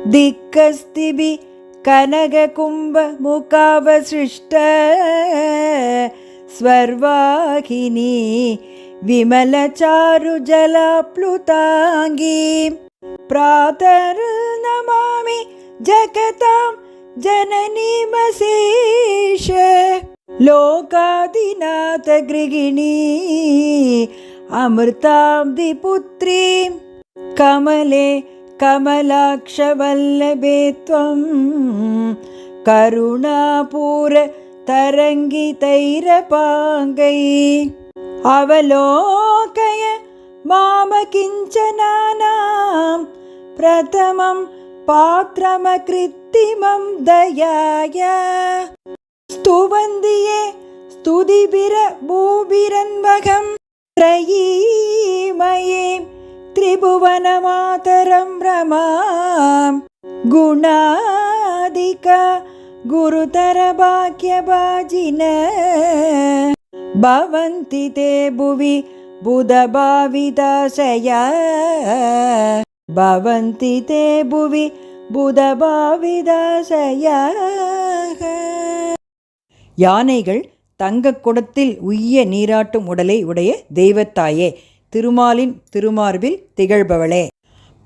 दिक्कस्तिभि कनककुम्भमुखावसृष्ट स्वर्वाहिनी विमलचारुजलाप्लुताङ्गी प्रातर्नमामि जगतां जननीमशेष लोकादिनाथगृहिणी अमृताब्धिपुत्रीं कमले कमलाक्षवल्लभे त्वं करुणापूरतरङ्गितैरपाङ्गैः अवलोकय मामकिञ्चनानां प्रथमं पात्रमकृत्रिमं दयाया स्तुवन्ति ये स्तुतिभिरभूभिरन्वहं त्रयीमयीं त्रिभुवनमातरं रमां गुणादिका गुरुतरभाग्यभाजिन भवन्ति ते भुवि बुधभाविदाशया भवन्ति ते भुवि புதபாவிதாசயா. யானைகள் தங்கக் குடத்தில் உய்ய நீராட்டும் உடலை உடைய தெய்வத்தாயே, திருமாலின் திருமார்பில் திகழ்பவளே,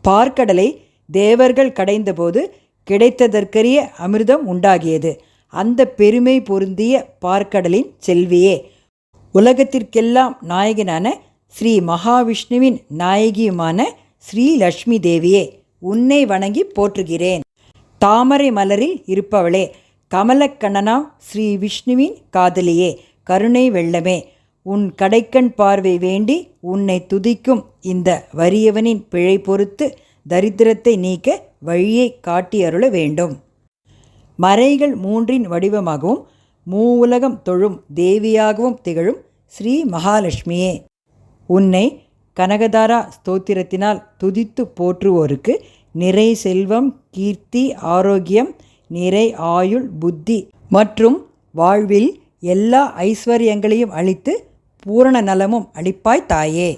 பார்க்கடலை தேவர்கள் கடைந்தபோது கிடைத்ததற்கரிய அமிர்தம் உண்டாகியது. அந்த பெருமை பொருந்திய பார்க்கடலின் செல்வியே, உலகத்திற்கெல்லாம் நாயகனான ஸ்ரீ மகாவிஷ்ணுவின் நாயகியுமான ஸ்ரீ லக்ஷ்மி தேவியே, உன்னை வணங்கி போற்றுகிறேன். தாமரை மலரில் இருப்பவளே, கமலக்கண்ணனாம் ஸ்ரீ விஷ்ணுவின் காதலியே, கருணை வெள்ளமே, உன் கடைக்கண் பார்வை வேண்டி உன்னை துதிக்கும் இந்த வறியவனின் பிழை பொறுத்து தரித்திரத்தை நீக்க வழியை காட்டி அருள வேண்டும். மறைகள் மூன்றின் வடிவமாகவும் மூவுலகம் தொழும் தேவியாகவும் திகழும் ஸ்ரீ மகாலட்சுமியே, உன்னை கனகதாரா ஸ்தோத்திரத்தினால் துதித்து போற்றுவோருக்கு நிறை செல்வம், கீர்த்தி, ஆரோக்கியம், நிறை ஆயுள், புத்தி மற்றும் வாழ்வில் எல்லா ஐஸ்வர்யங்களையும் அளித்து பூரண நலமும் அளிப்பாய் தாயே.